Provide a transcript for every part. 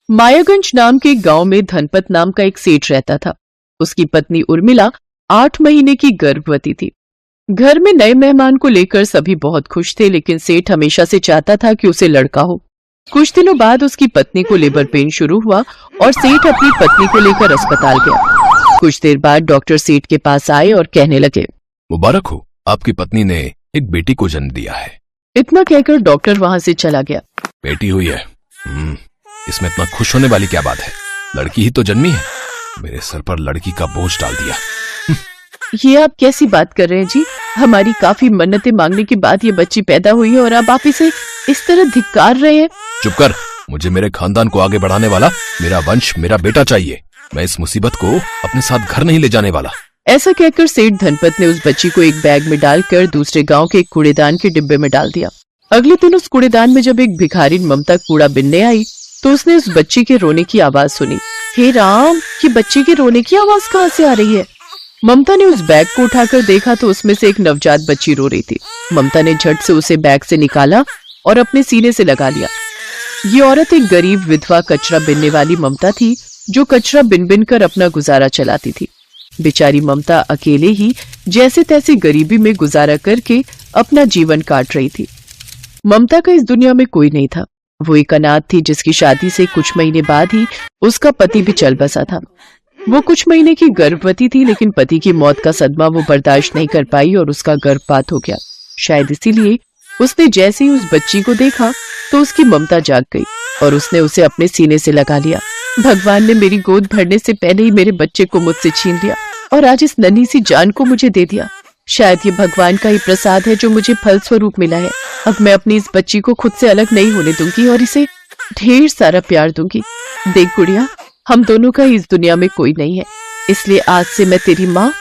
मायागंज नाम के गांव में धनपत नाम का एक सेठ रहता था। उसकी पत्नी उर्मिला 8 महीने की गर्भवती थी। घर में नए मेहमान को लेकर सभी बहुत खुश थे, लेकिन सेठ हमेशा से चाहता था कि उसे लड़का हो। कुछ दिनों बाद उसकी पत्नी को लेबर पेन शुरू हुआ और सेठ अपनी पत्नी को लेकर अस्पताल गया। कुछ देर बाद डॉक्टर सेठ के पास आए और कहने लगे, मुबारक हो, आपकी पत्नी ने एक बेटी को जन्म दिया है। इतना कहकर डॉक्टर वहां से चला गया। बेटी हुई है, इसमें इतना खुश होने वाली क्या बात है? लड़की ही तो जन्मी है। मेरे सर पर लड़की का बोझ डाल दिया। ये आप कैसी बात कर रहे हैं जी? हमारी काफी मन्नतें मांगने के बाद ये बच्ची पैदा हुई है और अब आप इसे इस तरह धिक्कार रहे हैं। चुप कर, मुझे मेरे खानदान को आगे बढ़ाने वाला मेरा वंश, मेरा बेटा चाहिए। मैं इस मुसीबत को अपने साथ घर नहीं ले जाने वाला। ऐसा कहकर सेठ धनपत ने उस बच्ची को एक बैग में डालकर दूसरे गांव के एक कूड़ेदान के डिब्बे में डाल दिया। अगले दिन उस कूड़ेदान में जब एक भिखारिन ममता कूड़ा बिनने आई तो उसने उस बच्ची के रोने की आवाज सुनी। हे राम, ये बच्ची के रोने की आवाज कहाँ से आ रही है? ममता ने उस बैग को उठाकर देखा तो उसमें से एक नवजात बच्ची रो रही थी। ममता ने झट से उसे बैग से निकाला और अपने सीने से लगा लिया। ये औरत एक गरीब विधवा कचरा बिनने वाली ममता थी, जो कचरा बिन बिन कर अपना गुजारा चलाती थी। बेचारी ममता अकेले ही जैसे तैसे गरीबी में गुजारा करके अपना जीवन काट रही थी। ममता का इस दुनिया में कोई नहीं था। वो एक अनाथ थी जिसकी शादी से कुछ महीने बाद ही उसका पति भी चल बसा था। वो कुछ महीने की गर्भवती थी, लेकिन पति की मौत का सदमा वो बर्दाश्त नहीं कर पाई और उसका गर्भपात हो गया। शायद इसीलिए उसने जैसे ही उस बच्ची को देखा तो उसकी ममता जाग गई और उसने उसे अपने सीने से लगा लिया। भगवान ने मेरी गोद भरने से पहले ही मेरे बच्चे को मुझसे छीन लिया और आज इस नन्ही सी जान को मुझे दे दिया। शायद ये भगवान का ही प्रसाद है जो मुझे फल स्वरूप मिला है। अब मैं अपनी इस बच्ची को खुद से अलग नहीं होने दूंगी और इसे ढेर सारा प्यार दूंगी। देख गुड़िया, हम दोनों का इस दुनिया में कोई नहीं है, इसलिए आज से मैं तेरी माँ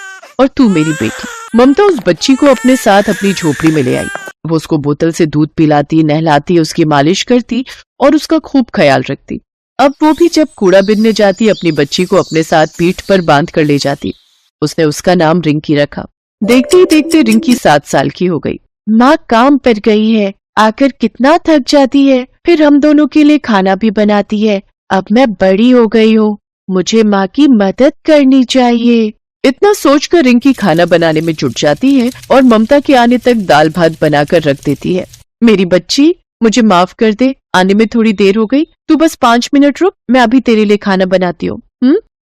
और तू मेरी बेटी। ममता उस बच्ची को अपने साथ अपनी झोपड़ी में ले आई। वो उसको बोतल से दूध पिलाती, नहलाती, उसकी मालिश करती और उसका खूब ख्याल रखती। अब वो भी जब कूड़ा बिनने जाती अपनी बच्ची को अपने साथ पीठ पर बांध कर ले जाती। उसने उसका नाम रिंकी रखा। देखते ही देखते रिंकी 7 साल की हो गई। माँ काम पर गई है, आकर कितना थक जाती है, फिर हम दोनों के लिए खाना भी बनाती है। अब मैं बड़ी हो गई हूँ, मुझे माँ की मदद करनी चाहिए। इतना सोचकर रिंकी खाना बनाने में जुट जाती है और ममता के आने तक दाल भात बनाकर रख देती है। मेरी बच्ची, मुझे माफ कर दे, आने में थोड़ी देर हो गई, तू बस 5 मिनट रुक, मैं अभी तेरे लिए खाना बनाती हूँ।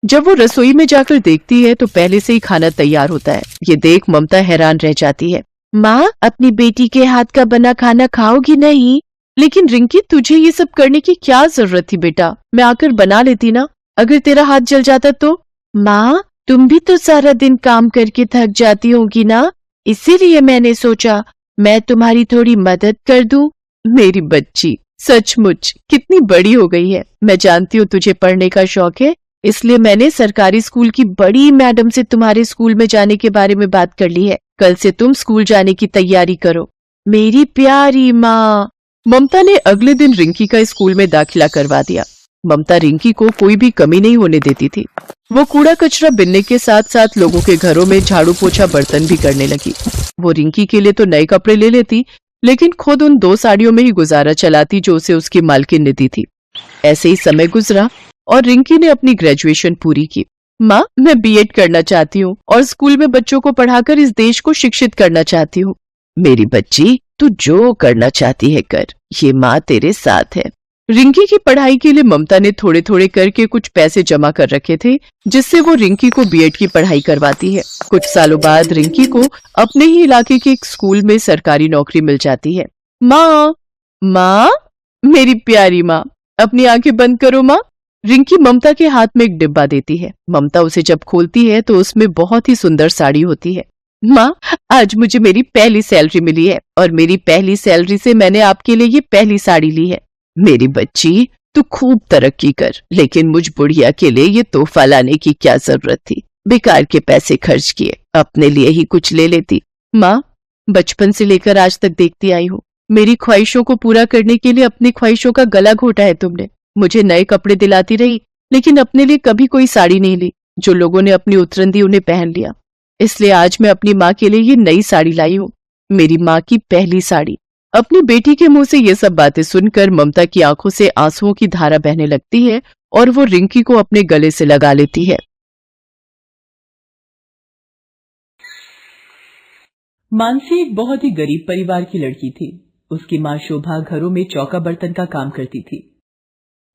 जब वो रसोई में जाकर देखती है तो पहले से ही खाना तैयार होता है। ये देख ममता हैरान रह जाती है। माँ, अपनी बेटी के हाथ का बना खाना खाओगी नहीं? लेकिन रिंकी, तुझे ये सब करने की क्या जरूरत थी बेटा? मैं आकर बना लेती ना, अगर तेरा हाथ जल जाता तो। माँ, तुम भी तो सारा दिन काम करके थक जाती होगी ना, इसीलिए मैंने सोचा मैं तुम्हारी थोड़ी मदद कर दूं। मेरी बच्ची सचमुच कितनी बड़ी हो गई है। मैं जानती हूँ तुझे पढ़ने का शौक है, इसलिए मैंने सरकारी स्कूल की बड़ी मैडम से तुम्हारे स्कूल में जाने के बारे में बात कर ली है। कल से तुम स्कूल जाने की तैयारी करो। मेरी प्यारी माँ। ममता ने अगले दिन रिंकी का स्कूल में दाखिला करवा दिया। ममता रिंकी को कोई भी कमी नहीं होने देती थी। वो कूड़ा कचरा बिनने के साथ साथ लोगों के घरों में झाड़ू पोछा बर्तन भी करने लगी। वो रिंकी के लिए तो नए कपड़े ले लेती, लेकिन खुद उन 2 साड़ियों में ही गुजारा चलाती जो उसे उसकी मालकिन ने दी थी। ऐसे ही समय गुजरा और रिंकी ने अपनी ग्रेजुएशन पूरी की। माँ, मैं बीएड करना चाहती हूँ और स्कूल में बच्चों को पढ़ाकर इस देश को शिक्षित करना चाहती हूँ। मेरी बच्ची, तू जो करना चाहती है कर, ये माँ तेरे साथ है। रिंकी की पढ़ाई के लिए ममता ने थोड़े थोड़े करके कुछ पैसे जमा कर रखे थे, जिससे वो रिंकी को बीएड की पढ़ाई करवाती है। कुछ सालों बाद रिंकी को अपने ही इलाके के एक स्कूल में सरकारी नौकरी मिल जाती है। माँ, माँ, मेरी प्यारी माँ, अपनी आंखें बंद करो माँ। रिंकी ममता के हाथ में एक डिब्बा देती है। ममता उसे जब खोलती है तो उसमें बहुत ही सुंदर साड़ी होती है। माँ, आज मुझे मेरी पहली सैलरी मिली है और मेरी पहली सैलरी से मैंने आपके लिए ये पहली साड़ी ली है। मेरी बच्ची, तू खूब तरक्की कर, लेकिन मुझ बुढ़िया के लिए ये तोहफा लाने की क्या जरूरत थी? बेकार के पैसे खर्च किए, अपने लिए ही कुछ ले लेती। माँ, बचपन से लेकर आज तक देखती आई हूँ, मेरी ख्वाहिशों को पूरा करने के लिए अपनी ख्वाहिशों का गला घोटा है तुमने। मुझे नए कपड़े दिलाती रही, लेकिन अपने लिए कभी कोई साड़ी नहीं ली। जो लोगों ने अपनी उतरन दी उन्हें पहन लिया, इसलिए आज मैं अपनी माँ के लिए ये नई साड़ी लाई हूँ, मेरी माँ की पहली साड़ी। अपनी बेटी के मुंह से ये सब बातें सुनकर ममता की आंखों से आंसुओं की धारा बहने लगती है और वो रिंकी को अपने गले से लगा लेती है। मानसी एक बहुत ही गरीब परिवार की लड़की थी। उसकी मां शोभा घरों में चौका बर्तन का काम करती थी।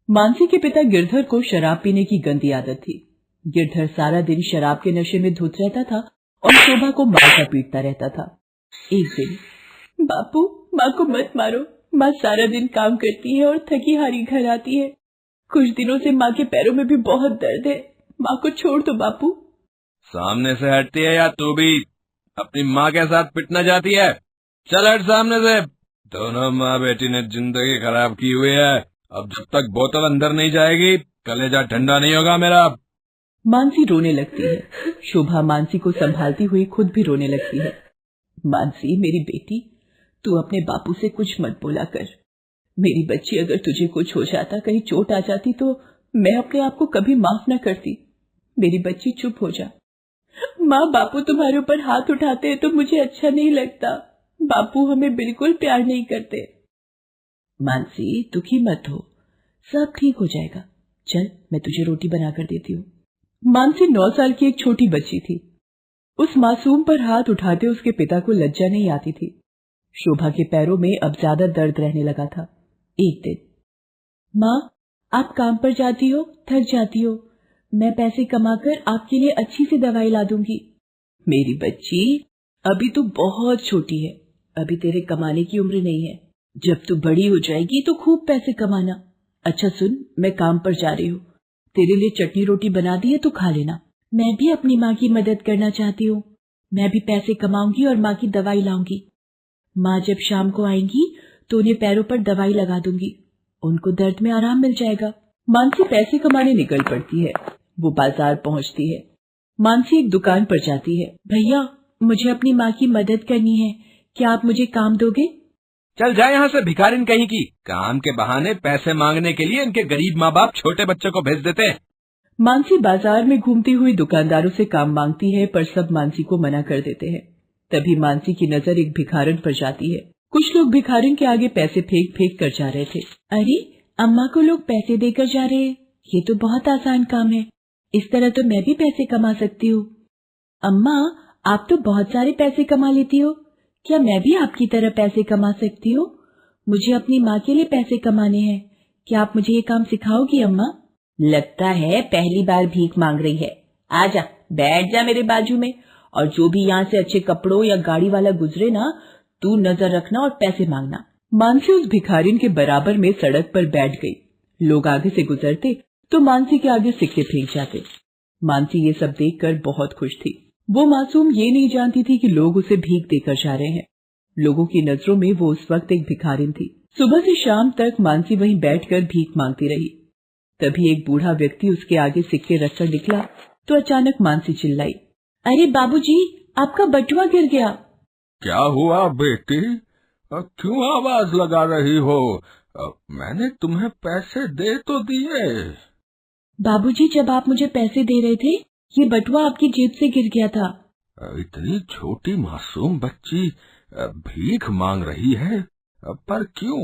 मानसी के पिता गिरधर को शराब पीने की गंदी आदत थी। गिरधर सारा दिन शराब के नशे में धुत रहता था और शोभा को मारता पीटता रहता था। एक दिन, बापू, माँ को मत मारो, माँ सारा दिन काम करती है और थकी हारी घर आती है। कुछ दिनों से माँ के पैरों में भी बहुत दर्द है, माँ को छोड़ दो बापू। सामने से हटती है या तू भी अपनी माँ के साथ पिटना चाहती है? चल हट सामने से। दोनों माँ बेटी ने जिंदगी खराब की हुई है। अब जब तक बोतल अंदर नहीं जाएगी कलेजा ठंडा नहीं होगा मेरा। मानसी रोने लगती है। शोभा मानसी को संभालती हुई खुद भी रोने लगती है। मानसी, मेरी बेटी, तू अपने बापू से कुछ मत बोला कर। मेरी बच्ची, अगर तुझे कुछ हो जाता, कहीं चोट आ जाती तो मैं अपने आप को कभी माफ न करती। मेरी बच्ची, चुप हो जा। माँ, बापू तुम्हारे ऊपर हाथ उठाते हैं तो मुझे अच्छा नहीं लगता। बापू हमें बिल्कुल प्यार नहीं करते। मानसी, दुखी मत हो, सब ठीक हो जाएगा। चल, मैं तुझे रोटी बनाकर देती हूँ। मानसी 9 साल की एक छोटी बच्ची थी। उस मासूम पर हाथ उठाते उसके पिता को लज्जा नहीं आती थी। शोभा के पैरों में अब ज्यादा दर्द रहने लगा था। एक दिन, माँ, आप काम पर जाती हो, थक जाती हो, मैं पैसे कमाकर आपके लिए अच्छी सी दवाई ला दूंगी। मेरी बच्ची, अभी तू बहुत छोटी है, अभी तेरे कमाने की उम्र नहीं है। जब तू बड़ी हो जाएगी तो खूब पैसे कमाना। अच्छा सुन, मैं काम पर जा रही हूँ, तेरे लिए चटनी रोटी बना दी है तो खा लेना। मैं भी अपनी माँ की मदद करना चाहती हूँ। मैं भी पैसे कमाऊंगी और माँ की दवाई लाऊंगी। माँ जब शाम को आएंगी तो उन्हें पैरों पर दवाई लगा दूंगी, उनको दर्द में आराम मिल जाएगा। मानसी पैसे कमाने निकल पड़ती है। वो बाजार पहुंचती है। मानसी एक दुकान पर जाती है। भैया, मुझे अपनी माँ की मदद करनी है, क्या आप मुझे काम दोगे? चल जाए यहाँ से भिखारिन कहीं की। काम के बहाने पैसे मांगने के लिए इनके गरीब माँ बाप छोटे बच्चों को भेज देते हैं। मानसी बाजार में घूमती हुई दुकानदारों से काम मांगती है, पर सब मानसी को मना कर देते हैं। तभी मानसी की नजर एक भिखारिन पर जाती है। कुछ लोग भिखारिन के आगे पैसे फेंक फेंक कर जा रहे थे। अरे, अम्मा को लोग पैसे देकर जा रहे हैं, ये तो बहुत आसान काम है, इस तरह तो मैं भी पैसे कमा सकती हूँ। अम्मा, आप तो बहुत सारे पैसे कमा लेती हो, क्या मैं भी आपकी तरह पैसे कमा सकती हूँ? मुझे अपनी माँ के लिए पैसे कमाने हैं, क्या आप मुझे ये काम सिखाओगी अम्मा? लगता है पहली बार भीख मांग रही है। आजा, बैठ जा मेरे बाजू में, और जो भी यहाँ से अच्छे कपड़ों या गाड़ी वाला गुजरे ना, तू नजर रखना और पैसे मांगना। मानसी उस भिखारिन के बराबर में सड़क पर बैठ गई। लोग आगे से गुजरते तो मानसी के आगे सिक्के फेंक जाते। मानसी ये सब देखकर बहुत खुश थी। वो मासूम ये नहीं जानती थी कि लोग उसे भीख देकर जा रहे हैं। लोगों की नजरों में वो उस वक्त एक भिखारिन थी। सुबह से शाम तक मानसी वहीं बैठकर भीख मांगती रही। तभी एक बूढ़ा व्यक्ति उसके आगे सिक्के रखकर निकला तो अचानक मानसी चिल्लाई, अरे बाबूजी, आपका बटुआ गिर गया। क्या हुआ बेटी, क्यों आवाज लगा रही हो? मैंने तुम्हें पैसे दे तो दिए। बाबूजी, जब आप मुझे पैसे दे रहे थे, ये बटुआ आपकी जेब से गिर गया था। इतनी छोटी मासूम बच्ची भीख मांग रही है, पर क्यों?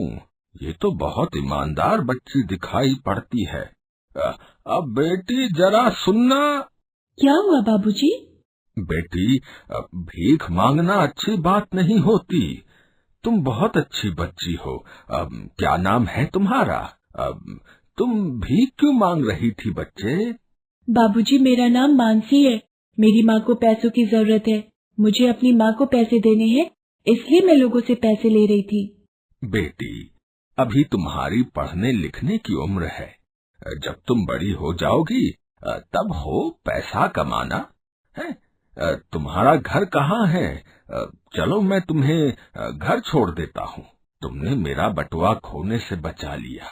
ये तो बहुत ईमानदार बच्ची दिखाई पड़ती है। अब बेटी जरा सुनना। क्या हुआ बाबूजी? बेटी, भीख मांगना अच्छी बात नहीं होती। तुम बहुत अच्छी बच्ची हो। क्या नाम है तुम्हारा? तुम भीख क्यों मांग रही थी बच्चे? बाबूजी, मेरा नाम मानसी है। मेरी माँ को पैसों की जरूरत है, मुझे अपनी माँ को पैसे देने हैं, इसलिए मैं लोगों से पैसे ले रही थी। बेटी, अभी तुम्हारी पढ़ने लिखने की उम्र है। जब तुम बड़ी हो जाओगी तब हो पैसा कमाना है। तुम्हारा घर कहाँ है? चलो मैं तुम्हें घर छोड़ देता हूँ। तुमने मेरा बटुआ खोने से बचा लिया।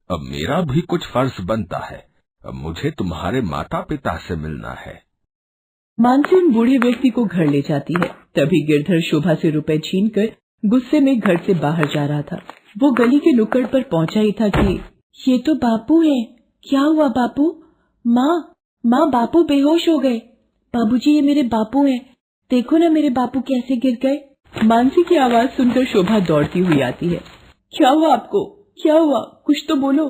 अब मेरा भी कुछ फर्ज बनता है। अब मुझे तुम्हारे माता पिता से मिलना है। मानसी उन बूढ़े व्यक्ति को घर ले जाती है। तभी गिरधर शोभा से रुपए छीनकर गुस्से में घर से बाहर जा रहा था। वो गली के नुक्कड़ पर पहुंचा ही था कि ये तो बापू है। क्या हुआ बापू? माँ, बापू बेहोश हो गए। बाबूजी, ये मेरे बापू हैं, देखो ना मेरे बापू कैसे गिर गए। मानसी की आवाज सुनकर शोभा दौड़ती हुई आती है। क्या हुआ आपको? क्या हुआ? कुछ तो बोलो।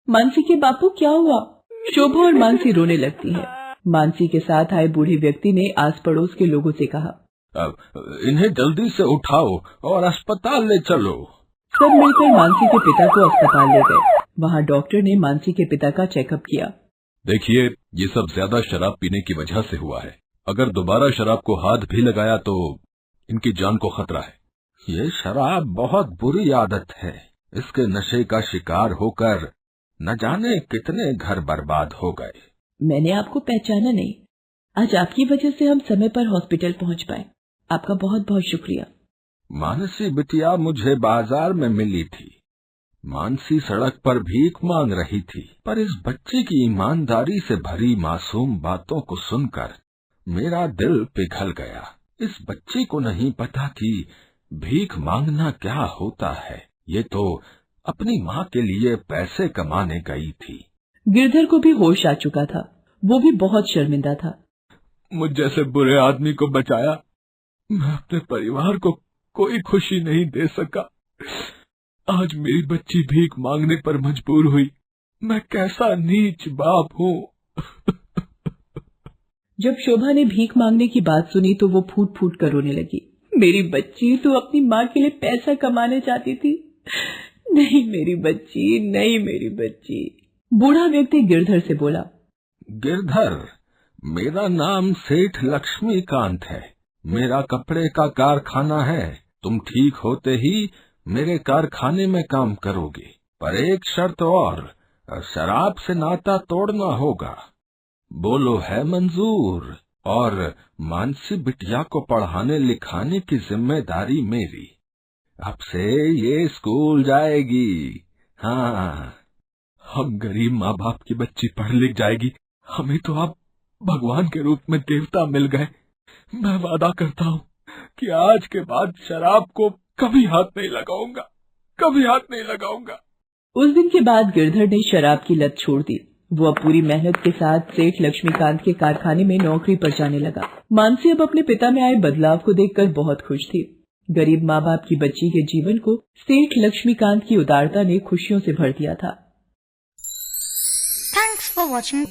मानसी के बापू क्या हुआ? शोभा और मानसी रोने लगती है। मानसी के साथ आए बूढ़े व्यक्ति ने आस पड़ोस के लोगों से कहा, अब इन्हें जल्दी से उठाओ और अस्पताल ले चलो। सब मिलकर मानसी के पिता को अस्पताल ले गए। वहाँ डॉक्टर ने मानसी के पिता का चेकअप किया। देखिए, ये सब ज्यादा शराब पीने की वजह से हुआ है। अगर दोबारा शराब को हाथ भी लगाया तो इनकी जान को खतरा है। ये शराब बहुत बुरी आदत है। इसके नशे का शिकार होकर न जाने कितने घर बर्बाद हो गए। मैंने आपको पहचाना नहीं। आज आपकी वजह से हम समय पर हॉस्पिटल पहुँच पाए। आपका बहुत बहुत शुक्रिया। मानसी बिटिया मुझे बाजार में मिली थी। मानसी सड़क पर भीख मांग रही थी, पर इस बच्चे की ईमानदारी से भरी मासूम बातों को सुनकर मेरा दिल पिघल गया। इस बच्चे को नहीं पता कि भीख मांगना क्या होता है। ये तो अपनी माँ के लिए पैसे कमाने गई थी। गिरधर को भी होश आ चुका था। वो भी बहुत शर्मिंदा था। मुझ जैसे बुरे आदमी को बचाया। मैं अपने परिवार को कोई खुशी नहीं दे सका। आज मेरी बच्ची भीख मांगने पर मजबूर हुई। मैं कैसा नीच बाप हूँ। जब शोभा ने भीख मांगने की बात सुनी तो वो फूट फूट कर रोने लगी। मेरी बच्ची तो अपनी माँ के लिए पैसा कमाने चाहती थी। नहीं मेरी बच्ची, नहीं मेरी बच्ची। बूढ़ा व्यक्ति गिरधर से बोला, गिरधर, मेरा नाम सेठ लक्ष्मीकांत है। मेरा कपड़े का कारखाना है। तुम ठीक होते ही मेरे कारखाने में काम करोगे, पर एक शर्त और, शराब से नाता तोड़ना होगा। बोलो है मंजूर? और मानसी बिटिया को पढ़ाने लिखाने की जिम्मेदारी मेरी। अब से ये स्कूल जाएगी। हाँ, हम गरीब माँ बाप की बच्ची पढ़ लिख जाएगी। हमें तो आप भगवान के रूप में देवता मिल गए। मैं वादा करता हूँ कि आज के बाद शराब को कभी हाथ नहीं लगाऊंगा, कभी हाथ नहीं लगाऊंगा। उस दिन के बाद गिरधर ने शराब की लत छोड़ दी। वो अब पूरी मेहनत के साथ सेठ लक्ष्मीकांत के कारखाने में नौकरी पर जाने लगा। मानसी अब अपने पिता में आए बदलाव को देखकर बहुत खुश थी। गरीब माँ बाप की बच्ची के जीवन को सेठ लक्ष्मीकांत की उदारता ने खुशियों से भर दिया था। Thanks for watching.